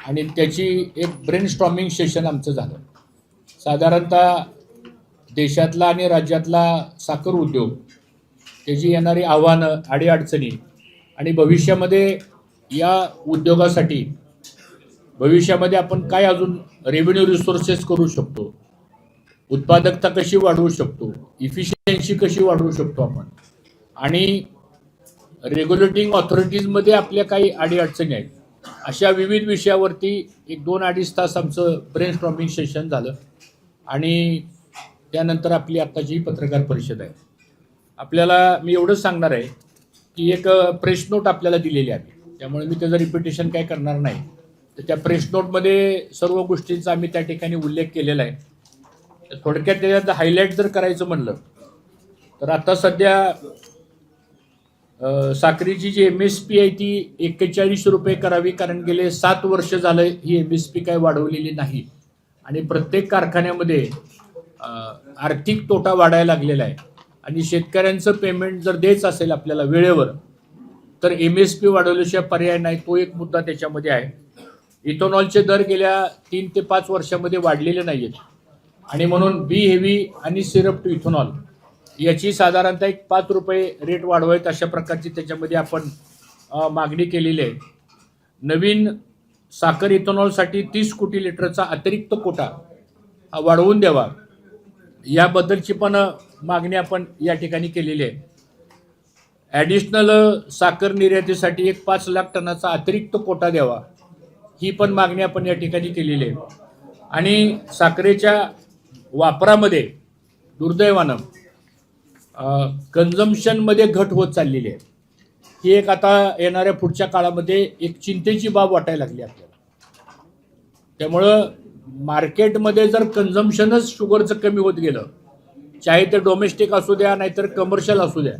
आणि त्याची एक ब्रेनस्टॉर्मिंग सेशन आमचं झालं. साधारणतः देशातला आणि राज्यातला साखर उद्योग, त्याची येणारी आव्हानं, अडीअडचणी आणि भविष्यामध्ये या उद्योगासाठी भविष्यामध्ये आपण काय अजून रेव्हेन्यू रिसोर्सेस करू शकतो, उत्पादकता कशी वाढवू शकतो, इफिशियन्सी कशी वाढवू शकतो आपण, आणि रेग्युलेटिंग ऑथॉरिटीजमध्ये आपल्या काही अडीअडचणी आहेत, अशा विविध विषयावरती एक 2-2.5 तास आमचं ब्रेनस्टॉर्मिंग सेशन झालं. आणि त्यानंतर आपली आत्ताची पत्रकार परिषद आहे. आपल्याला मी एवढंच सांगणार आहे की एक प्रेस नोट आपल्याला दिलेली आहे, त्यामुळे मी त्याचं रिपिटेशन काय करणार नाही. तर त्या प्रेस नोटमध्ये सर्व गोष्टींचा आम्ही त्या ठिकाणी उल्लेख केलेला आहे. थोडक्यात त्याच्यात हायलाईट जर करायचं म्हणलं तर आता सध्या साखरेची जी MSP आहे ती 41 रुपये करावी, कारण गेले 7 वर्ष झालं ही MSP काय वाढवलेली नाही आणि प्रत्येक कारखान्यामध्ये आर्थिक तोटा वाढायला लागलेला आहे. आणि शेतकऱ्यांचं पेमेंट जर द्यायचं असेल आपल्याला वेळेवर तर MSP वाढवल्याशिवाय पर्याय नाही. तो एक मुद्दा त्याच्यामध्ये आहे. इथेनॉलचे दर गेल्या 3 ते 5 वर्षामध्ये वाढलेले नाही आहेत आणि म्हणून बी हेवी आणि सिरप टू इथेनॉल याची साधारणतः एक 5 रुपये रेट वाढवायत, अशा प्रकारची त्याच्यामध्ये आपण मागणी केलेली आहे. नवीन साखर इथेनॉलसाठी 30 कोटी लिटरचा अतिरिक्त कोटा वाढवून द्यावा, याबद्दलची पण मागणी आपण या ठिकाणी केलेली आहे. ॲडिशनल साखर निर्यातीसाठी एक 5 लाख टनाचा अतिरिक्त कोटा द्यावा, ही पण मागणी आपण या ठिकाणी केलेली आहे. आणि साखरेच्या वापरामध्ये दुर्दैवानं कन्झम्पशनमध्ये घट होत चाललेली आहे. ही एक आता येणाऱ्या पुढच्या काळामध्ये एक चिंतेची बाब वाटायला लागली आपल्याला. त्यामुळं मार्केटमध्ये जर कन्झम्पशनच शुगरचं कमी होत गेलं, चाहे ते डोमेस्टिक असू द्या नाहीतर कमर्शियल असू द्या,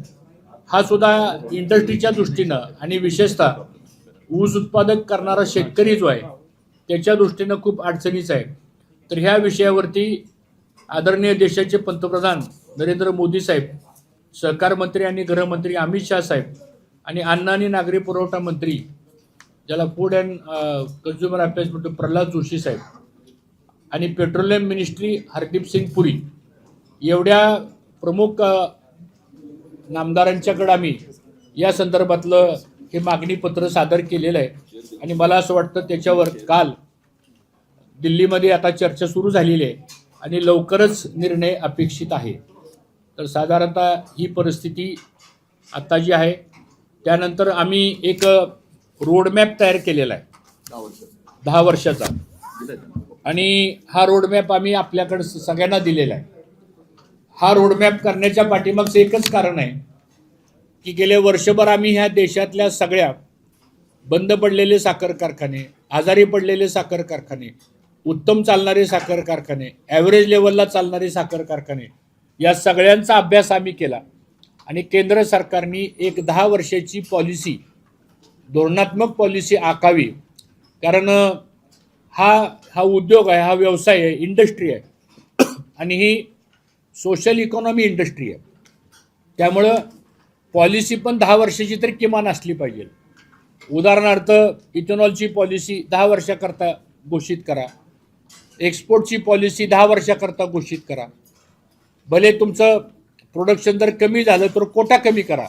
हा सुद्धा इंडस्ट्रीच्या दृष्टीनं आणि विशेषतः ऊस उत्पादक करणारा शेतकरी जो आहे त्याच्या दृष्टीनं खूप अडचणीचं आहे. तर ह्या विषयावरती आदरणीय देशाचे पंतप्रधान नरेंद्र मोदी साहेब, सहकार मंत्री आणि गृहमंत्री अमित शाह साहेब आणि अन्न आणि नागरी पुरवठा मंत्री, ज्याला फूड अँड कन्झ्युमर अफेअर्स म्हणतो, प्रल्हाद जोशी साहेब, आणि पेट्रोलियम मिनिस्ट्री हरदीप सिंग पुरी, एवढ्या प्रमुख नामदारांच्याकडे आम्ही या संदर्भातलं हे मागणीपत्र सादर केलेलं आहे. आणि मला असं वाटतं त्याच्यावर काल दिल्लीमध्ये आता चर्चा सुरू झालेली आहे आणि लवकरच निर्णय अपेक्षित आहे. तर साधारणतः ही परिस्थिती आत्ता जी आहे. त्यानंतर आम्ही एक रोडमॅप तयार केलेला आहे 10 वर्षाचा, आणि हा रोडमॅप आम्ही आपल्याकडे सगळ्यांना दिलेला आहे. हा रोडमॅप करण्याच्या पाठीमागचं एकच कारण आहे की गेले वर्षभर आम्ही ह्या देशातल्या सगळ्या बंद पडलेले साखर कारखाने, आजारी पडलेले साखर कारखाने, उत्तम चालणारे साखर कारखाने, ॲव्हरेज लेवलला चालणारे साखर कारखाने, या सगळ्यांचा अभ्यास आम्ही केला. आणि केंद्र सरकारने एक 10 वर्षाची पॉलिसी, धोरणात्मक पॉलिसी आखावी. कारण हा उद्योग आहे, हा व्यवसाय आहे, इंडस्ट्री आहे आणि ही सोशल इकॉनॉमी इंडस्ट्री आहे. त्यामुळं पॉलिसी पण 10 वर्षाची तरी किमान असली पाहिजे. उदाहरणार्थ इथेनॉलची पॉलिसी 10 वर्षाकरता घोषित करा, एक्सपोर्टची पॉलिसी 10 वर्षाकरता घोषित करा. भले तुमचं प्रोडक्शन जर कमी झालं तर कोटा कमी करा,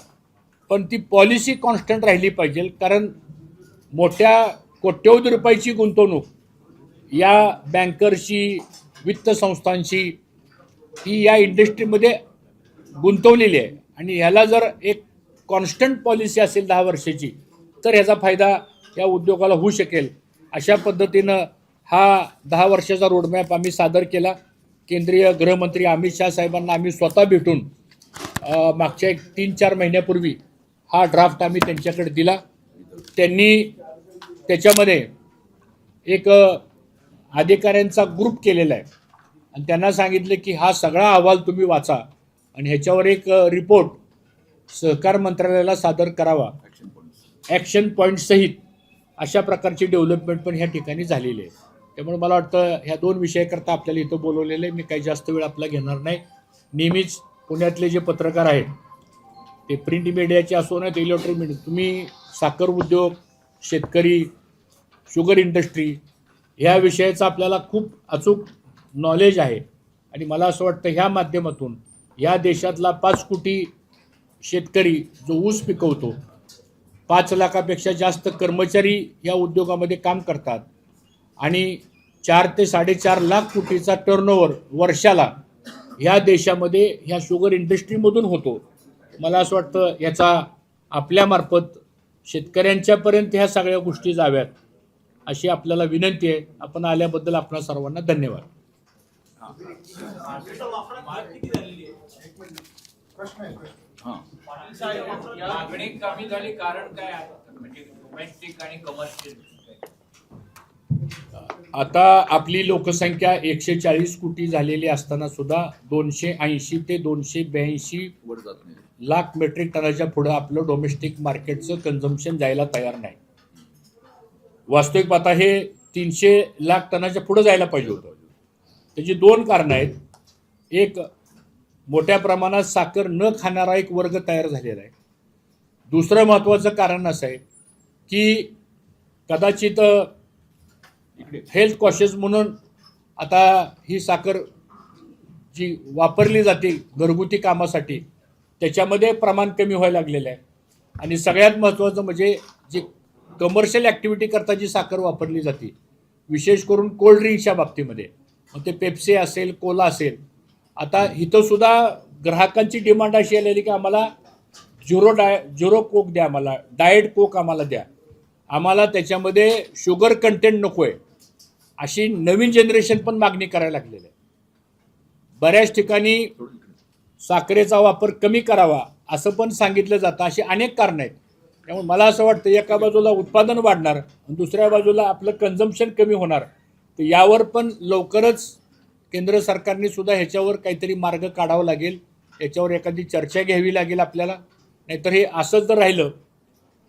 पण ती पॉलिसी कॉन्स्टंट राहिली पाहिजे. कारण मोठ्या कोट्यवधी रुपयाची गुंतवणूक या बँकर्सची, वित्त संस्थांची, ही या इंडस्ट्रीमध्ये गुंतवलेली आहे. आणि ह्याला जर एक कॉन्स्टंट पॉलिसी असेल 10 वर्षाची तर ह्याचा फायदा या उद्योगाला होऊ शकेल. अशा पद्धतीनं हा 10 वर्षाचा रोडमॅप आम्ही सादर केला. केंद्रीय गृहमंत्री अमित शाह साहेबांना आम्ही स्वतः भेटून मागच्या 3-4 महिन्यापूर्वी हा ड्राफ्ट आम्ही त्यांच्याकडे दिला. त्यांनी त्याच्यामध्ये एक अधिकाऱ्यांचा ग्रुप केलेला आहे आणि त्यांना सांगितलं की हा सगळा अहवाल तुम्ही वाचा आणि ह्याच्यावर एक रिपोर्ट सहकार मंत्रालयाला सादर करावा, ॲक्शन पॉईंट सहित. अशा प्रकारची डेव्हलपमेंट पण ह्या ठिकाणी झालेली आहे. त्यामुळे मला वाटतं ह्या 2 विषयाकरता आपल्याला इथं बोलवलेलं आहे. मी काही जास्त वेळ आपला घेणार नाही. नेहमीच पुण्यातले जे पत्रकार आहेत ते प्रिंट मीडियाचे असो ना, ते इलेक्ट्रॉनिक मीडिया, तुम्ही साखर उद्योग, शेतकरी, शुगर इंडस्ट्री ह्या विषयाचं आपल्याला खूप अचूक नॉलेज आहे आणि मला असं वाटतं ह्या माध्यमातून या देशातला 5 कोटी शेतकरी जो ऊस पिकवतो, 5 लाखापेक्षा जास्त कर्मचारी या उद्योगामध्ये काम करतात आणि 4 ते 4.5 लाख कोटीचा टर्नओव्हर वर्षाला ह्या देशामध्ये ह्या शुगर इंडस्ट्रीमधून होतो. मला असं वाटतं याचा आपल्यामार्फत शेतकऱ्यांच्यापर्यंत ह्या सगळ्या गोष्टी जाव्यात अशी आपल्याला विनंती आहे. आपण आल्याबद्दल आपणा सर्वांना धन्यवाद. मागणी कमी झाली कारण काय आहे म्हणजे डोमेस्टिक आणि कमर्शियल? आता आपली लोकसंख्या 140 कोटी झालेली असताना सुद्धा 280 ते 282 लाख मेट्रिक टनाच्या पुढे आपलं डोमेस्टिक मार्केटचं कन्झम्पशन जायला तयार नाही. वास्तविक पाहता हे 300 लाख टनाच्या पुढे जायला पाहिजे होतं. त्याची 2 कारणं आहेत. एक, मोठ्या प्रमाणात साखर न खाणारा एक वर्ग तयार झालेला आहे. दुसरं महत्त्वाचं कारण असं आहे की कदाचित हेल्थ कॉशियस म्हणून आता ही साखर जी वापरली जाते घरगुती कामासाठी त्याच्यामध्ये प्रमाण कमी व्हायला लागलेलं आहे. आणि सगळ्यात महत्त्वाचं म्हणजे जी कमर्शियल ॲक्टिव्हिटी करता जी साखर वापरली जाते, विशेष करून कोल्ड ड्रिंक्सच्या बाबतीमध्ये, मग ते पेप्सी असेल, कोला असेल, आता इथं सुद्धा ग्राहकांची डिमांड अशी आलेली की आम्हाला झिरो कोक द्या, आम्हाला डाएट कोक आम्हाला द्या, आम्हाला त्याच्यामध्ये शुगर कंटेंट नको आहे, अशी नवीन जनरेशन पण मागणी करायला लागलेली आहे. बऱ्याच ठिकाणी साखरेचा वापर कमी करावा असं पण सांगितलं जातं. अशी अनेक कारणं आहेत. त्यामुळे मला असं वाटतं एका बाजूला उत्पादन वाढणार आणि दुसऱ्या बाजूला आपलं कन्झम्पशन कमी होणार. तर यावर पण लवकरच केंद्र सरकारने सुद्धा ह्याच्यावर काहीतरी मार्ग काढावा लागेल, याच्यावर एखादी चर्चा घ्यावी लागेल आपल्याला. नाहीतर हे असंच जर राहिलं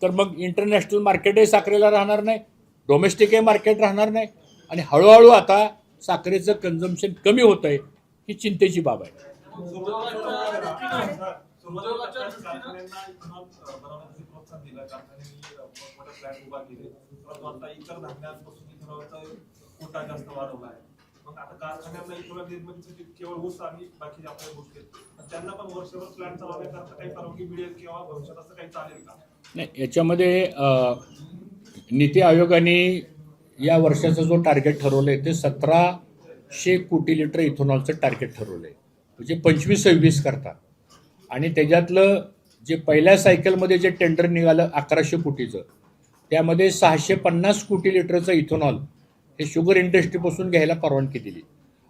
तर मग इंटरनॅशनल मार्केटही साखरेला राहणार नाही, डोमेस्टिकही मार्केट राहणार नाही आणि हळूहळू आता साखरेचं कन्झम्पशन कमी होत आहे, ही चिंतेची बाब आहे. नाही, याच्यामध्ये नीती आयोगाने या वर्षाचा जो टार्गेट ठरवलं आहे ते 1700 कोटी लिटर इथेनॉलचं टार्गेट ठरवलं आहे, म्हणजे 25-26 करता. आणि त्याच्यातलं जे पहिल्या सायकलमध्ये जे टेंडर निघालं 1100 कोटीचं, त्यामध्ये 650 कोटी लिटरचं इथेनॉल हे शुगर इंडस्ट्रीपासून घ्यायला परवानगी दिली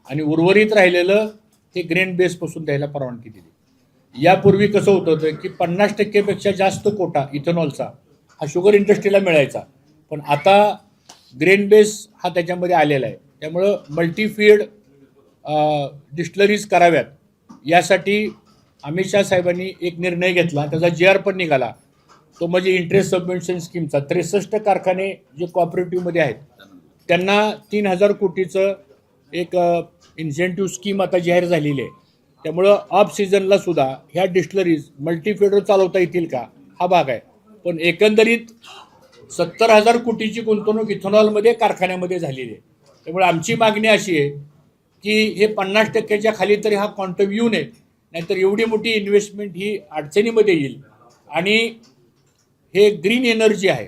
आणि उर्वरित राहिलेलं हे ग्रेन बेसपासून द्यायला परवानगी दिली. यापूर्वी कसं होतं की 50% जास्त कोटा इथेनॉलचा हा शुगर इंडस्ट्रीला मिळायचा, पण आता ग्रेन बेस हा त्याच्यामध्ये आलेला आहे. त्यामुळं मल्टीफीड डिस्टलरीज कराव्यात यासाठी अमित शाह साहेबांनी एक निर्णय घेतला, त्याचा GR पण निघाला. तो म्हणजे इंटरेस्ट सबवेन्शन स्कीमचा. 63 कारखाने जे कॉपरेटिव्हमध्ये आहेत त्यांना 3000 कोटीचं एक इन्सेंटिव्ह स्कीम आता जाहीर झालेली आहे. त्यामुळं ऑफ सीझनला सुद्धा ह्या डिस्टलरीज मल्टीफीडर चालवता येतील का हा भाग आहे. पण एकंदरीत 70,000 कोटीची गुंतवणूक इथेनॉलमध्ये कारखान्यामध्ये झालेली आहे. त्यामुळे आमची मागणी अशी आहे की हे 50%च्या खाली तरी हा क्वांटम येऊ नये, नाहीतर एवढी मोठी इन्व्हेस्टमेंट ही अडचणीमध्ये येईल. आणि हे ग्रीन एनर्जी आहे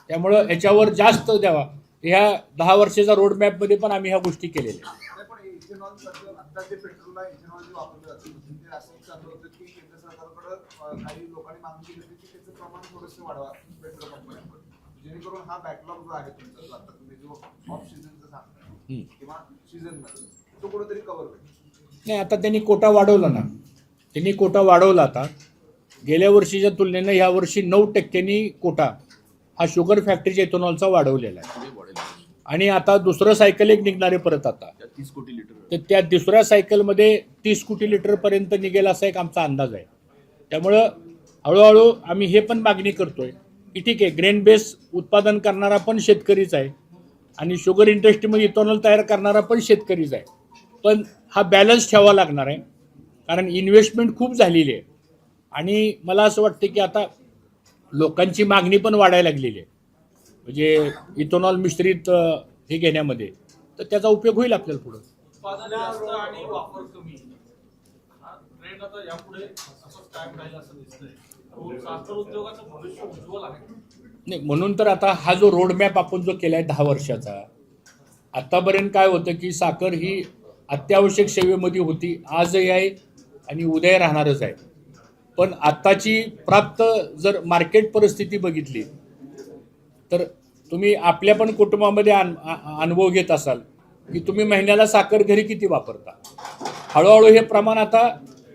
त्यामुळं याच्यावर जास्त द्यावा. ह्या 10 वर्षाच्या रोडमॅपमध्ये पण आम्ही ह्या गोष्टी केलेल्या आहेत. काही लोकांनी मागणी केली की त्याचं प्रमाण थोडंसं वाढवा पेट्रोल कंपन्यांवर, जेणेकरून हा बॅकलॉग जो आहे तुमचा आता तुम्ही जो ऑफ सीझनचा सांगता किंवा सीझन मध्ये तो कुठेतरी कव्हर होईल. नाही, आता त्यांनी कोटा वाढवला ना, त्यांनी कोटा वाढवला. आता गेल्या वर्षीच्या तुलनेनं ह्या वर्षी 9% कोटा हा शुगर फॅक्टरीच्या इथेनॉलचा वाढवलेला आहे. आणि आता दुसरं सायकल एक निघणारे परत आता 30 कोटी लिटर, तर त्या दुसऱ्या सायकलमध्ये 30 कोटी लिटरपर्यंत निघेल असा एक आमचा अंदाज आहे. त्यामुळं हळूहळू आम्ही हे पण मागणी करतोय की ठीक आहे, ग्रेन बेस उत्पादन करणारा पण शेतकरीच आहे आणि शुगर इंडस्ट्रीमध्ये इथेनॉल तयार करणारा पण शेतकरीच आहे, पण हा बॅलन्स ठेवावा लागणार आहे कारण इन्व्हेस्टमेंट खूप झालेली आहे. आणि मला असं वाटतं की आता लोकांची मागणी पण वाढायला लागलेली आहे. म्हणजे इथेनॉल मिश्रित हे घेण्यामध्ये, तर त्याचा उपयोग होईल आपल्याला पुढं. उत्पादन जास्त आणि वापर कमी हा ट्रेंड आता यापुढे असंच कायम राहील असं दिसतंय. साखर उद्योगाचं भविष्य उज्ज्वल आहे. नाही, म्हणून तर आता हा जो रोडमॅप आपण जो केला आहे 10 वर्षाचा, आत्तापर्यंत काय होतं की साखर ही अत्यावश्यक सेवेमध्ये होती, आजही आहे आणि उद्या राहणारच आहे. पण आत्ताची प्राप्त जर मार्केट परिस्थिती बघितली तर तुम्ही आपल्या पण कुटुंबामध्ये अनुभव घेत असाल की तुम्ही महिन्याला साखर घरी किती वापरता. हळूहळू हे प्रमाण आता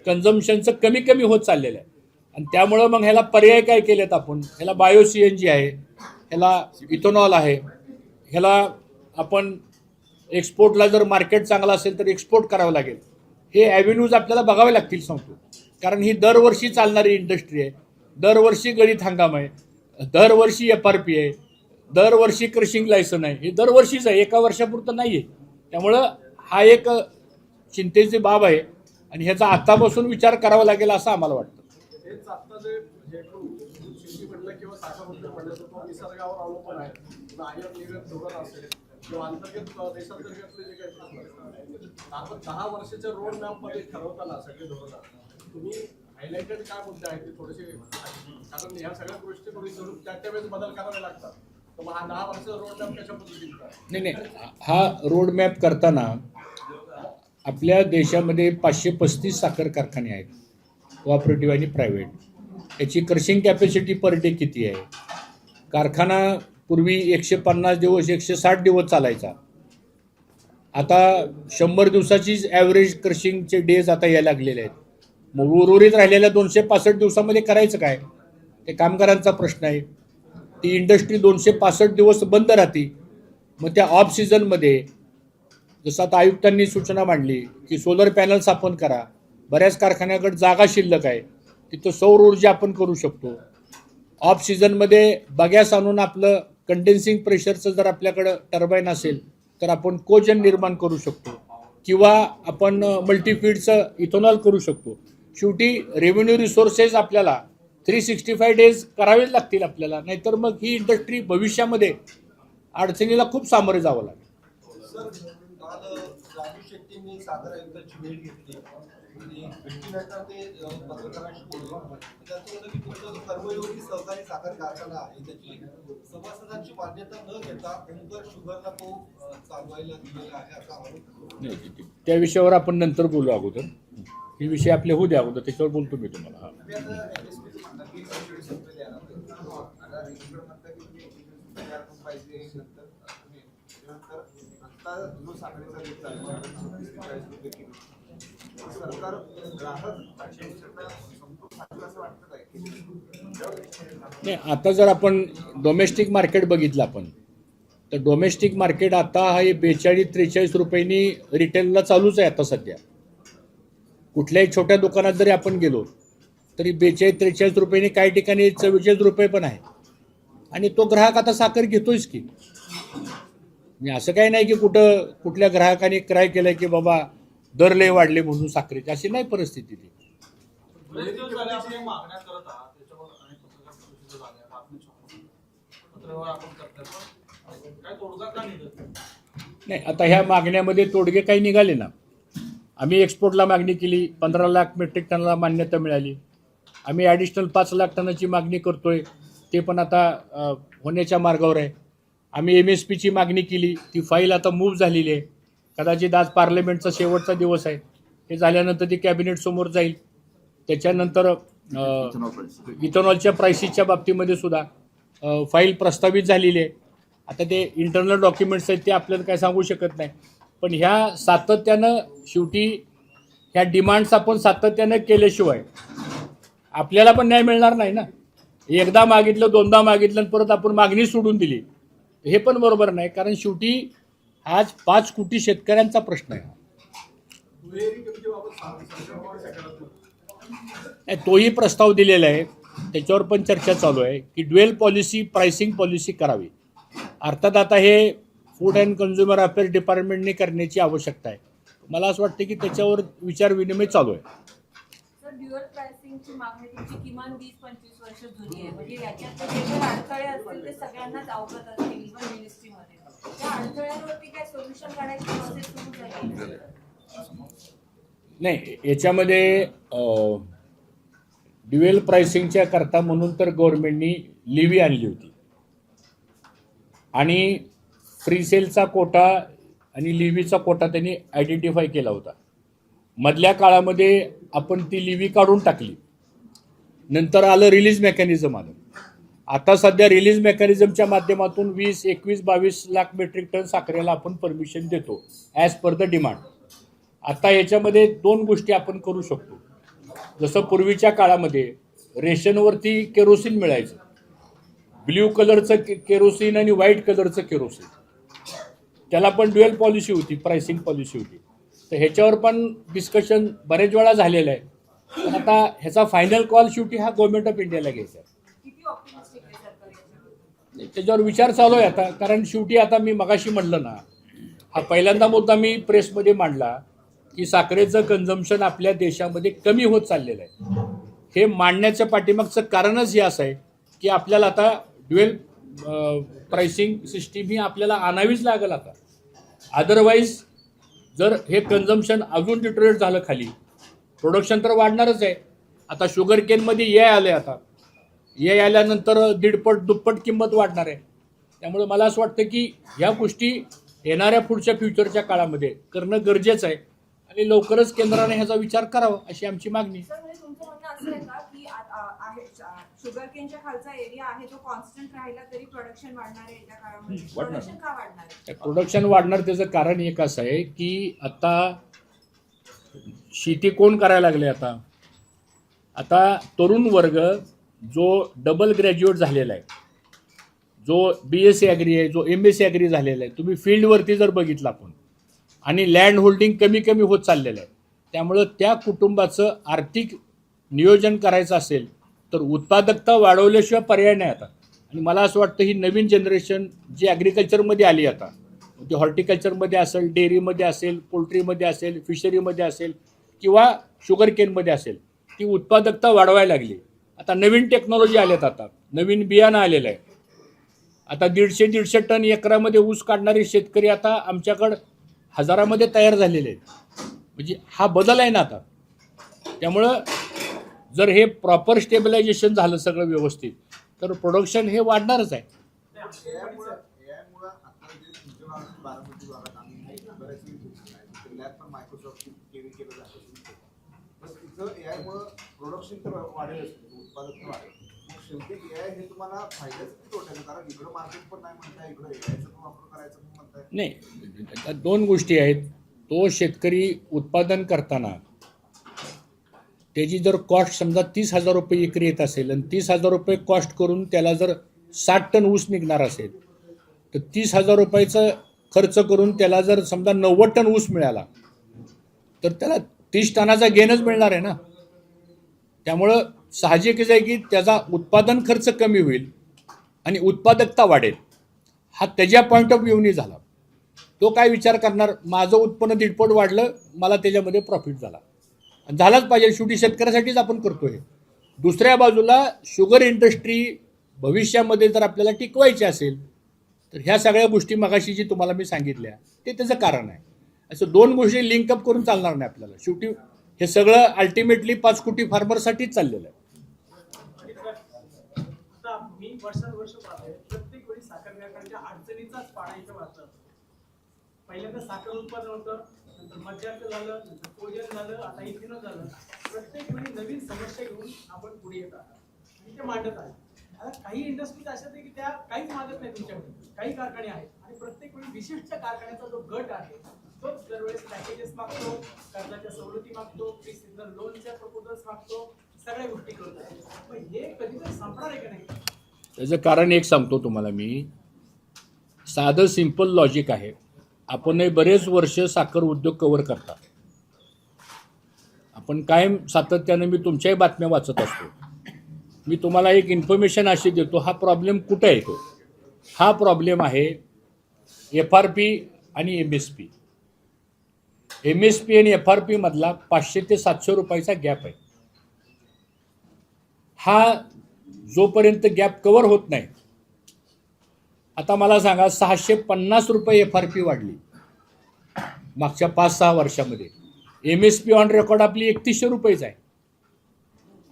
कन्झम्पशनचं कमी कमी होत चाललेलं आहे. आणि त्यामुळं मग ह्याला पर्याय काय केलेत आपण, ह्याला बायो CNG आहे, ह्याला इथेनॉल आहे, ह्याला आपण एक्सपोर्टला जर मार्केट चांगला असेल तर एक्सपोर्ट करावं लागेल. हे ॲव्हेन्यूज आपल्याला बघावे लागतील सांगतो. कारण ही दरवर्षी चालणारी इंडस्ट्री आहे, दरवर्षी गळीत हंगाम आहे, दरवर्षी FRP आहे, दरवर्षी क्रशिंग लायसन आहे, हे दरवर्षीच आहे, एका वर्षापुरतं नाही आहे. त्यामुळं हा एक चिंतेची बाब आहे आणि ह्याचा आतापासून विचार करावा लागेल असं आम्हाला वाटतं. हेच आता जे शेती म्हणलं किंवा साखर उद्योग म्हणलं तर तो निसर्गावर अवलंबून आहे. बाह्य निर्गत धोरण असेल किंवा अंतर्गत देशांतर्गतले जे काही आपण 10 वर्षाच्या रोड मॅप मध्ये ठरवताना सगळे धोरण तुम्ही हायलाइटेड काय मुद्दे आहेत ते थोडेसे, कारण ह्या सगळ्या गोष्टी थोडी त्या वेळेस बदल करावे लागतात. तर मग हा 10 वर्षाचा रोड मॅप कशा पद्धतीचा? नाही, हा रोड मॅप करताना आपल्या देशामध्ये 535 साखर कारखाने आहेत, कोऑपरेटिव्ह आणि प्रायव्हेट. याची क्रशिंग कॅपॅसिटी पर डे किती आहे? कारखाना पूर्वी 150 दिवस 160 दिवस चालायचा, आता 100 दिवसाचीच ॲव्हरेज क्रशिंगचे डेज आता यायला लागलेले आहेत. मग उर्वरित राहिलेल्या 265 दिवसामध्ये करायचं काय? ते कामगारांचा प्रश्न आहे. ती इंडस्ट्री 265 दिवस बंद राहते. मग त्या ऑफ सीझनमध्ये जसं आता आयुक्तांनी सूचना मांडली की सोलर पॅनल स्थापन करा. बऱ्याच कारखान्याकडे जागा शिल्लक आहे, तिथं सौर ऊर्जा आपण करू शकतो. ऑफ सीझनमध्ये बगॅस आणून आपलं कंडेन्सिंग प्रेशरचं जर आपल्याकडं टर्बाईन असेल तर आपण कोजन निर्माण करू शकतो किंवा आपण मल्टीफीडचं इथेनॉल करू शकतो. शेवटी रेव्हेन्यू रिसोर्सेस आपल्याला 365 डेज करावेच लागतील आपल्याला, नाहीतर मग ही इंडस्ट्री भविष्यामध्ये अडचणीला खूप सामोरे जावं लागेल. सर, काल राजू शेट्टींनी साखर आयुक्तांची भेट घेतली आणि भेटीनंतर ते पत्रकारांशी बोलले. त्यांचं होतं की तुमचं कर्मयोगी सहकारी साखर कारखाना आहे त्याची सभासदांची मान्यता न घेता ओंकर शुगरला तो चालवायला दिलेला आहे असा आरोप. त्या विषयावर आपण नंतर बोलू. अगोदर हे विषय आपले होऊ द्या, अगोदर त्याच्यावर बोलतो मी तुम्हाला. नाही, आता जर आपण डोमेस्टिक मार्केट बघितलं आपण तर डोमेस्टिक मार्केट आता हा 42-43 रुपयांनी रिटेलला चालूच आहे. आता सध्या कुठल्याही छोट्या दुकानात जरी आपण गेलो तरी 42-43 रुपयांनी, काही ठिकाणी 44 रुपये पण आहे. आणि तो ग्राहक आता साखर घेतोयच की. म्हणजे असं काही नाही की कुठल्या ग्राहकाने क्राय केलं की बाबा दर लय वाढले म्हणून साखरेची, अशी नाही परिस्थिती ती. बरेच दिवस झाले आपण मागण्या करत आहात, त्याच्यावर अनेक पत्रकार परिषदा झाल्या, बातमी छापून पत्रव्यवहार आपण करताय, काय तोडगा का निघत नाही? आता ह्या मागण्यामध्ये तोडगे काही निघाले ना. आम्ही एक्सपोर्टला मागणी केली, 15 लाख मेट्रिक टनला मान्यता मिळाली. आम्ही ॲडिशनल 5 लाख टनाची मागणी करतोय, ते पण आता होण्याच्या मार्गावर आहे. आम्ही MSPची मागणी केली, ती फाईल आता मूव्ह झालेली आहे. कदाचित आज पार्लमेंटचा शेवटचा दिवस आहे, हे झाल्यानंतर ती कॅबिनेट समोर जाईल. त्याच्यानंतर इथेनॉलच्या प्राइसेसच्या बाबतीमध्ये सुद्धा फाईल प्रस्तावित झालेली आहे. आता ते इंटरनल डॉक्युमेंट्स आहेत, ते आपल्याला काय सांगू शकत नाही. पण ह्या सातत्यानं शेवटी ह्या डिमांड्स आपण सातत्यानं केल्याशिवाय आपल्याला पण न्याय मिळणार नाही ना. एकदा मागितलं, दोनदा मागितलं आणि परत आपण मागणी सोडून दिली, हे पण बरोबर नाही. कारण शेवटी आज 5 कोटी शेतकऱ्यांचा प्रश्न आहे. तोही प्रस्ताव दिलेला आहे, त्याच्यावर पण चर्चा चालू आहे की ड्युएल पॉलिसी, प्राइसिंग पॉलिसी करावी. अर्थात आता हे फूड अँड कन्झ्युमर अफेअर्स डिपार्टमेंटने करण्याची आवश्यकता आहे. मला असं वाटतं की त्याच्यावर विचार विनिमय चालू आहे. सर, ड्युअल प्राइसिंग मार्केटिंगची मागणी तुमची किमान 20-25 वर्ष जुनी आहे. म्हणजे याच्यात जे काही अडथळे असतील ते सगळ्यांनाच अवगत असतील इव्हन मिनिस्ट्रीमध्ये. त्या अडथळ्यांवरती काय सोल्युशन काढायची प्रोसेस सुरू झाली? नाही, याच्यामध्ये ड्युएल प्राइसिंगच्या करता म्हणून तर गव्हर्नमेंटनी लिव्ही आणली होती आणि फ्री सेलचा कोटा आणि लिव्हीचा कोटा त्यांनी आयडेंटिफाय केला होता. मधल्या काळामध्ये आपण ती लिव्ही काढून टाकली. नंतर आलं रिलीज मेकॅनिझम आलं. आता सध्या रिलीज मेकॅनिझमच्या माध्यमातून 20, 21, 22 लाख मेट्रिक टन साखरेला आपण परमिशन देतो ॲज पर द डिमांड. आता याच्यामध्ये 2 गोष्टी आपण करू शकतो. जसं पूर्वीच्या काळामध्ये रेशनवरती केरोसिन मिळायचं, ब्ल्यू कलरचं केरोसिन आणि व्हाईट कलरचं केरोसिन, त्याला पण ड्युएल पॉलिसी होती, प्राइसिंग पॉलिसी होती. तर ह्याच्यावर पण डिस्कशन बरेच वेळा झालेलं आहे. पण आता ह्याचा फायनल कॉल शेवटी हा गव्हर्नमेंट ऑफ इंडियाला घ्यायचा आहे. किती ऑप्टिमिस्टिक आहे सरकार याच्याबद्दल? त्याच्यावर विचार चालू आहे आता. कारण शेवटी आता मी मगाशी म्हटलं ना, हा पहिल्यांदा मुद्दा मी प्रेसमध्ये मांडला की साखरेचं कन्झम्पशन आपल्या देशामध्ये कमी होत चाललेलं आहे. हे मांडण्याच्या पाठीमागचं कारणच हे असं आहे की आपल्याला आता ड्युएल प्राइसिंग सिस्टीम ही आपल्याला आणावीच लागेल आता. अदरवाईज जर हे कन्झम्पशन अजून डिटोरेट झालं खाली, प्रोडक्शन तर वाढणारच आहे. आता शुगर केनमध्ये ए आलं, आता ए आल्यानंतर 1.5-दुप्पट किंमत वाढणार आहे. त्यामुळे मला असं वाटतं की ह्या गोष्टी येणाऱ्या पुढच्या फ्युचरच्या काळामध्ये करणं गरजेचं आहे आणि लवकरच केंद्राने ह्याचा विचार करावा अशी आमची मागणी. सर, म्हणजे तुमचं म्हणणं असं आहे का की आहे शुगर केनच्या खालचा एरिया आहे तो कॉन्स्टंट राहिला तरी प्रोडक्शन वाढणार आहे येत्या काळामध्ये? वाढणार. प्रोडक्शन का वाढणार आहे? प्रोडक्शन वाढणार त्याचं कारण एक असं आहे की आता शेती कोण करायला लागले. आता तरुण वर्ग जो डबल ग्रॅज्युएट झालेला आहे, जो BSc ॲग्री आहे, जो MSc ॲग्री झालेला आहे, तुम्ही फील्डवरती जर बघितलं आपण, आणि लँड होल्डिंग कमी कमी होत चाललेलं आहे. त्यामुळं त्या कुटुंबाचं आर्थिक नियोजन करायचं असेल तर उत्पादकता वाढवल्याशिवाय पर्याय नाही आता. आणि मला असं वाटतं ही नवीन जनरेशन जी ॲग्रिकल्चरमध्ये आली आता, ती हॉर्टिकल्चरमध्ये असेल, डेअरीमध्ये असेल, पोल्ट्रीमध्ये असेल, फिशरीमध्ये असेल किंवा शुगर केनमध्ये असेल, ती उत्पादकता वाढवायला लागली. आता नवीन टेक्नॉलॉजी आल्यात, आता नवीन बियाणं आलेलं आहे. आता 150-150 टन एकरामध्ये ऊस काढणारे शेतकरी आता आमच्याकडं हजारामध्ये तयार झालेले आहेत. म्हणजे हा बदल आहे ना आता. त्यामुळं जर हे प्रॉपर स्टेबलायझेशन झालं सगळं व्यवस्थित तर प्रोडक्शन हे वाढणारच आहे. एआयमुळं आता जे तुमच्या भागात बारामती भागात आम्ही बऱ्याच लॅब पण मायक्रोसॉफ्ट केलं जातं. पण तिथं एआयमुळं प्रोडक्शन तर वाढेलच, उत्पादन वाढेल. मग शेवटी एआय हे तुम्हाला फायद्याच की तोट्याचं? कारण इकडं मार्केट पण नाही म्हणताय, इकडं एआयचा पण वापर करायचं पण म्हणताय. नाही, 2 गोष्टी आहेत. तो शेतकरी उत्पादन करताना त्याची जर कॉस्ट समजा 30,000 रुपये एकरी येत असेल आणि 30,000 रुपये कॉस्ट करून त्याला जर 60 टन ऊस निघणार असेल तर 30,000 रुपयाचं खर्च करून त्याला जर समजा 90 टन ऊस मिळाला तर त्याला 30 टनाचा गेनच मिळणार आहे ना. त्यामुळं साहजिकच आहे की त्याचा उत्पादन खर्च कमी होईल आणि उत्पादकता वाढेल. हा त्याच्या पॉईंट ऑफ व्ह्यूनी झाला. तो काय विचार करणार, माझं उत्पन्न 1.5 वाढलं, मला त्याच्यामध्ये प्रॉफिट झाला. झालाच पाहिजे, शेवटी शेतकऱ्यासाठीच आपण करतो हे. दुसऱ्या बाजूला शुगर इंडस्ट्री भविष्यामध्ये जर आपल्याला टिकवायची असेल तर ह्या सगळ्या गोष्टी मगाशी जी तुम्हाला मी सांगितल्या ते त्याचं कारण आहे. असं 2 गोष्टी लिंकअप करून चालणार नाही आपल्याला. शेवटी हे सगळं अल्टिमेटली 5 कोटी फार्मरसाठीच चाललेलं आहे. आता मी वर्षानुवर्ष पाहतोय प्रत्येक वेळी साखर कारखान्याच्या अडचणीचाच पाडा इथं वाचतात. पहिल्यांदा साखर उत्पादन होतं, नंतर मध्यार्थ झालं, नंतर कोजन झालं, आता इथेनॉल झालं. प्रत्येक वेळी नवीन समस्या घेऊन आपण पुढे येत आहात आणि ते मांडत आहे. आता काही इंडस्ट्रीज अशा आहेत की त्या काहीच मागत नाही तुमच्याकडे, काही कारखाने आहेत आणि प्रत्येक वेळी विशिष्ट कारखान्याचा जो गट आहे तोच दरवेळेस पॅकेजेस मागतो, कर्जाच्या सवलती मागतो, फ्री सिग्नल लोनच्या प्रपोजल्स मागतो, सगळ्या गोष्टी करतो. पण हे कधीतरी संपणार आहे का नाही? त्याचं कारण एक सांगतो तुम्हाला मी. साधं सिंपल लॉजिक आहे. आपणही बरेच वर्ष साखर उद्योग कव्हर करता. आपण कायम सातत्यानं मी तुमच्याही बातम्या वाचत असतो. मी तुम्हाला एक इन्फॉर्मेशन अशी देतो, हा प्रॉब्लेम कुठे येतो. हा प्रॉब्लेम आहे FRP आणि MSP. MSP आणि FRP मधला 500 ते 700 रुपयाचा गॅप आहे. हा जोपर्यंत गॅप कव्हर होत नाही, आता मला सांगा 650 रुपये FRP वाढली मागच्या 5-6 वर्षामध्ये. MSP ऑन रेकॉर्ड आपली 3100 रुपयेच आहे.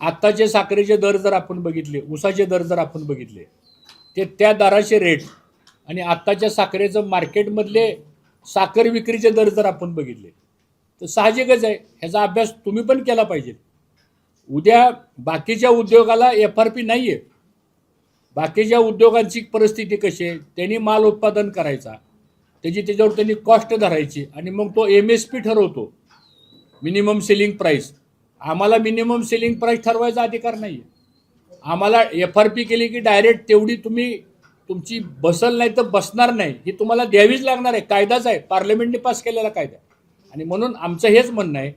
आत्ताचे साखरेचे दर जर आपण बघितले, ऊसाचे दर जर आपण बघितले, ते त्या दराचे रेट आणि आत्ताच्या साखरेचं मार्केटमधले साखर विक्रीचे दर जर आपण बघितले तर साहजिकच आहे, ह्याचा अभ्यास तुम्ही पण केला पाहिजे. उद्या बाकीच्या उद्योगाला FRP नाही आहे. बाकीच्या उद्योगांची परिस्थिती कशी आहे, त्यांनी माल उत्पादन करायचा, त्याच्यावर त्यांनी कॉस्ट धरायची आणि मग तो MSP ठरवतो, मिनिमम सेलिंग प्राईस. आम्हाला मिनिमम सेलिंग प्राईस ठरवायचा अधिकार नाही आहे. आम्हाला FRP केली की डायरेक्ट तेवढी तुमची बसल नाही तर बसणार नाही, ही तुम्हाला द्यावीच लागणार आहे. कायदाच आहे, पार्लमेंटने पास केलेला कायदा. आणि म्हणून आमचं हेच म्हणणं आहे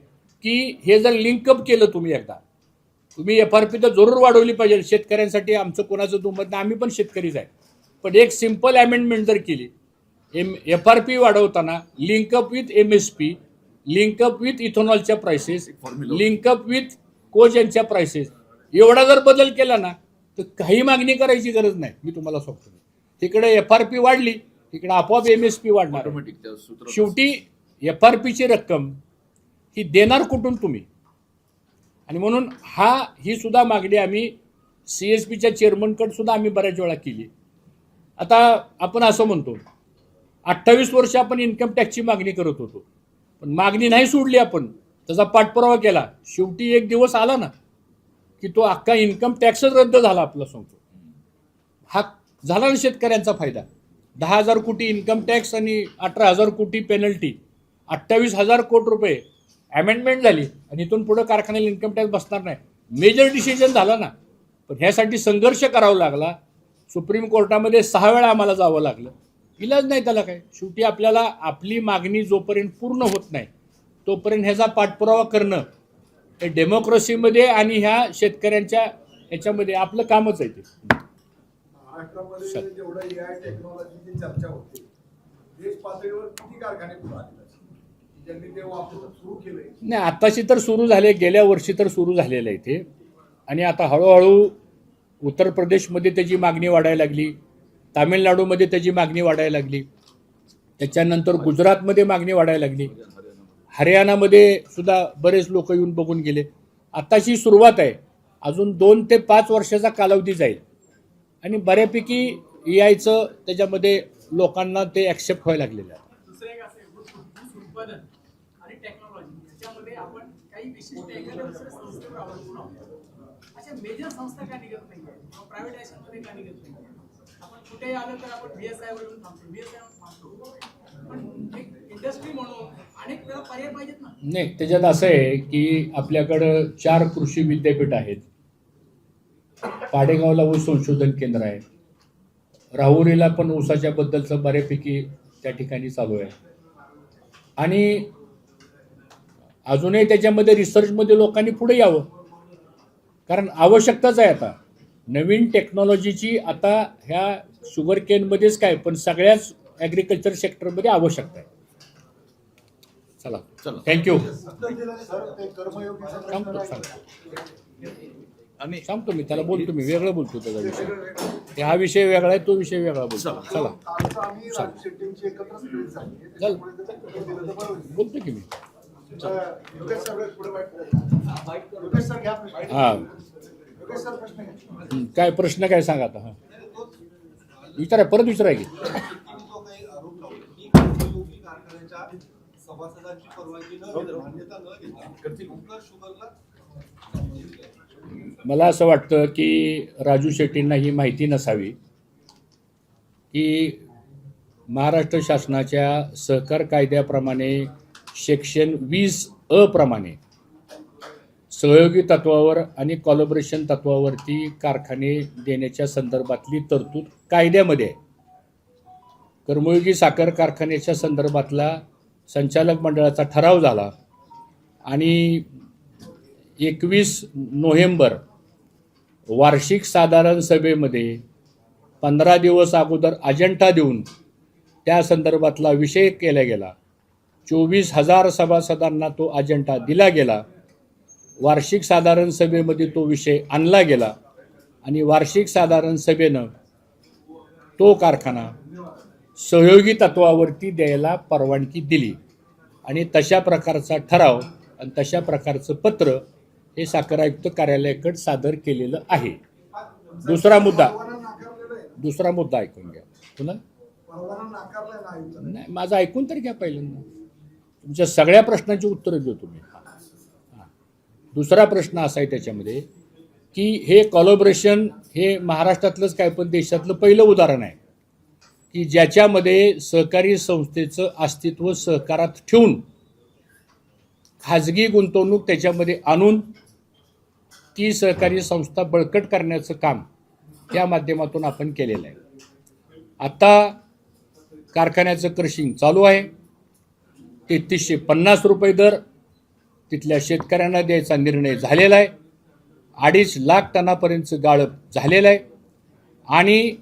की हे जर लिंकअप केलं तुम्ही FRP तर जरूर वाढवली पाहिजे. शेतकऱ्यांसाठी आमचं कोणाचं दुमत नाही, आम्ही पण शेतकरीच आहे. पण एक सिंपल अमेंडमेंट जर केली, FRP वाढवताना link up with MSP, link up with इथेनॉलच्या प्राइसेस, लिंकअप विथ कोजनच्या प्राइसेस, एवढा जर बदल केला ना तर काही मागणी करायची गरज नाही. मी तुम्हाला सांगतो, तिकडे FRP वाढली, तिकडे आपोआप MSP वाढणार. शेवटी FRPची रक्कम ही देणार कुठून तुम्ही? आणि म्हणून ही सुद्धा मागणी आम्ही CSPच्या चेअरमनकडे सुद्धा आम्ही बऱ्याच वेळा केली. आता आपण असं म्हणतो 28 वर्ष आपण इन्कम टॅक्सची मागणी करत होतो, पण मागणी नाही सोडली, आपण त्याचा पाठपुरावा केला. शेवटी एक दिवस आला ना की तो अख्खा इन्कम टॅक्सच रद्द झाला. आपला सांगतो, हा झाला ना शेतकऱ्यांचा फायदा. 10,000 कोटी इन्कम टॅक्स आणि 18,000 कोटी पेनल्टी, 28,000 कोटी रुपये अमेंडमेंट झाली आणि इथून पुढे कारखान्याला इन्कम टॅक्स बसणार नाही. मेजर डिसिजन झाला ना, पण ह्यासाठी संघर्ष करावा लागला. सुप्रीम कोर्टामध्ये 6 वेळा आम्हाला जावं लागलं. इलाज नाही त्याला काय. शेवटी आपल्याला आपली मागणी जोपर्यंत पूर्ण होत नाही तोपर्यंत ह्याचा पाठपुरावा करणं हे डेमोक्रेसीमध्ये आणि ह्या शेतकऱ्यांच्या ह्याच्यामध्ये आपलं कामच आहे. ते महाराष्ट्रामध्ये जेवढं AI टेक्नॉलॉजीची चर्चा होते, देश पातळीवर किती कारखाने पुढे आले ज्यांनी ते वापरून सुरू केले? नाही, आताशी तर सुरू झाले, गेल्या वर्षी तर सुरू झालेलं आहे ते. आणि आता हळूहळू उत्तर प्रदेशमध्ये त्याची मागणी वाढायला लागली, तामिळनाडूमध्ये त्याची मागणी वाढायला लागली, त्याच्यानंतर गुजरातमध्ये मागणी वाढायला लागली, हरियाणामध्ये सुद्धा बरेच लोक येऊन बघून गेले. आताशी सुरुवात आहे, अजून 2 ते 5 वर्षाचा कालावधी जाईल आणि बऱ्यापैकी यायचं त्याच्यामध्ये लोकांना ते ॲक्सेप्ट व्हायला लागलेलं आहे. दुसरं एक असं ऊस उत्पादन आणि टेक्नॉलॉजी याच्यामध्ये आपण काही विशिष्ट एखाद्या दुसऱ्या संस्थेवर अवलंबून आहोत. अशा मेजर संस्था का निघत नाही किंवा प्रायव्हेटायझेशनमध्ये का निघत नाही? आपण कुठेही आलं तर आपण BSI वरून थांबतो, BSI वरून थांबतो, पण एक इंडस्ट्री म्हणून अनेक वेळा पर्याय पाहिजेत ना. नाही, त्याच्यात असं आहे की आपल्याकडं 4 कृषी विद्यापीठ आहेत. पाडेगावला ऊस संशोधन केंद्र आहे, राहुरीला पण ऊसाच्या बद्दलचं बऱ्यापैकी त्या ठिकाणी चालू आहे. आणि अजूनही त्याच्यामध्ये रिसर्चमध्ये लोकांनी पुढे यावं, कारण आवश्यकताच आहे. आता नवीन टेक्नॉलॉजीची आता ह्या शुगर केनमध्येच काय पण सगळ्याच ॲग्रिकल्चर सेक्टरमध्ये आवश्यकता आहे. चला थँक्यू. सांगतो मी त्याला, बोलतो मी, वेगळं बोलतो त्याचा विषय. हा विषय वेगळा आहे, तो विषय वेगळा बोलतो. चला बोलतो की मी. हां, काय प्रश्न काय सांगा आता? हां, विचारा, परत विचारा की. सभासदांची परवानगी न मान्यता न घेता शुगरला मला असं वाटतं की राजू शेट्टींना ही माहिती नसावी की महाराष्ट्र शासनाच्या सहकार कायद्याप्रमाणे सेक्शन 20A प्रमाणे सहयोगी तत्वावर आणि कॉलॅबोरेशन तत्वावरती कारखाने देण्याच्या संदर्भातली तरतूद कायद्यामध्ये आहे. कर्मयोगी साखर कारखान्याच्या संदर्भातला संचालक मंडळाचा ठराव झाला आणि 21 नोव्हेंबर वार्षिक साधारण सभेमध्ये 15 दिवस अगोदर अजेंडा देऊन त्या संदर्भातला विषय केला गेला. 24,000 सभासदांना तो अजेंडा दिला गेला. वार्षिक साधारण सभेमध्ये तो विषय आणला गेला आणि वार्षिक साधारण सभेनं तो कारखाना सहयोगी तत्वावरती द्यायला परवानगी दिली आणि तशा प्रकारचा ठराव आणि तशा प्रकारचं पत्र हे साखर आयुक्त कार्यालयाकडे सादर केलेलं आहे. दुसरा मुद्दा ऐकून घ्या. पुन्हा नाही, माझं ऐकून तर घ्या पहिल्यांदा. तुमच्या सगळ्या प्रश्नांची उत्तरं देतो मी. दुसरा प्रश्न असा आहे त्याच्यामध्ये की हे कोलॅबोरेशन हे महाराष्ट्रातलंच काय पण देशातलं पहिलं उदाहरण आहे की ज्याच्यामध्ये सहकारी संस्थेचं अस्तित्व सहकारात ठेवून खाजगी गुंतवणूक त्याच्यामध्ये आणून ती सहकारी संस्था बळकट करण्याचं काम त्या माध्यमातून आपण केलेलं आहे. आता कारखान्याचं क्रशिंग चालू आहे. 3350 रुपये दर तिथल्या शेतकऱ्यांना द्यायचा निर्णय झालेला आहे. 2.5 लाख टनापर्यंतचं गाळप झालेलं आहे आणि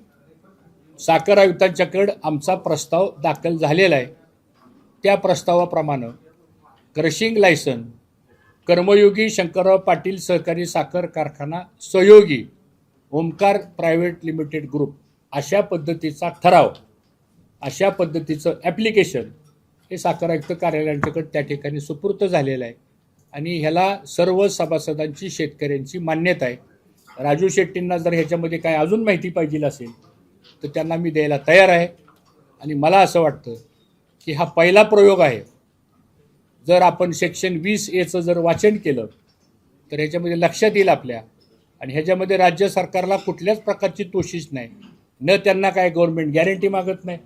साखर आयुक्तांच्याकडं आमचा प्रस्ताव दाखल झालेला आहे. त्या प्रस्तावाप्रमाणे क्रशिंग लायसन कर्मयोगी शंकरराव पाटील सहकारी साखर कारखाना सहयोगी ओमकार प्रायव्हेट लिमिटेड ग्रुप अशा पद्धतीचा ठराव, अशा पद्धतीचं ॲप्लिकेशन हे साखर आयुक्त कार्यालयांच्याकडे त्या ठिकाणी सुपूर्त झालेलं आहे आणि ह्याला सर्व सभासदांची शेतकऱ्यांची मान्यता आहे. राजू शेट्टींना जर ह्याच्यामध्ये काय अजून माहिती पाहिजे असेल तर त्यांना मी द्यायला तयार आहे. आणि मला असं वाटतं की हा पहिला प्रयोग आहे. जर आपण सेक्शन 20A जर वाचन केलं तर ह्याच्यामध्ये लक्षात येईल आपल्या, आणि ह्याच्यामध्ये राज्य सरकारला कुठल्याच प्रकारची तोशीच नाही. न त्यांना काय गव्हर्नमेंट गॅरंटी मागत नाही,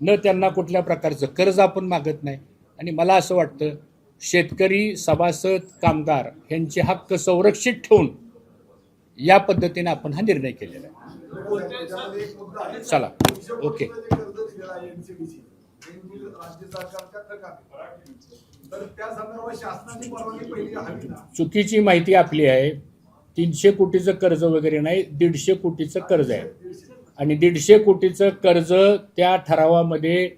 न त्यांना कुठल्या प्रकारचं कर्ज आपण मागत नाही. आणि मला असं वाटतं शेतकरी, सभासद, कामगार यांचे हक्क संरक्षित ठेवून या पद्धतीने आपण हा निर्णय केलेला आहे. चला, ओके. राज्य सरकारच्या प्रकारे तर त्या संदर्भात शासनाची परवानगी पहिली हवी ना. चुकीची माहिती आपली आहे. 300 कोटीचं कर्ज वगैरे नाही, 150 कोटीचं कर्ज आहे. आणि 150 कोटीचं कर्ज त्या ठरावामध्ये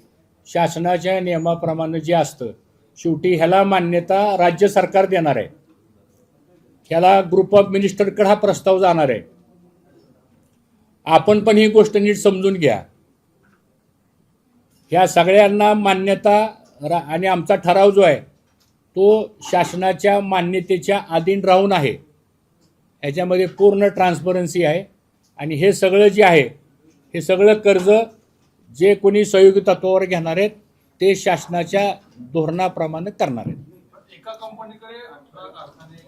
शासनाच्या नियमाप्रमाणे जे असतं, शेवटी ह्याला मान्यता राज्य सरकार देणार आहे. ह्याला ग्रुप ऑफ मिनिस्टरकडे हा प्रस्ताव जाणार आहे. आपण पण ही गोष्ट नीट समजून घ्या. ह्या सगळ्यांना मान्यता आणि आमचा ठराव जो आहे तो शासनाच्या मान्यतेच्या अधीन राहून आहे. ह्याच्यामध्ये पूर्ण ट्रान्सपरन्सी आहे. आणि हे सगळं जे आहे हे सगळं कर्ज जे कोणी सहयोगी तत्वावर घेणार आहेत ते शासनाच्या धोरणाप्रमाणे करणार आहेत. एका कंपनीकडे 18 कारखाने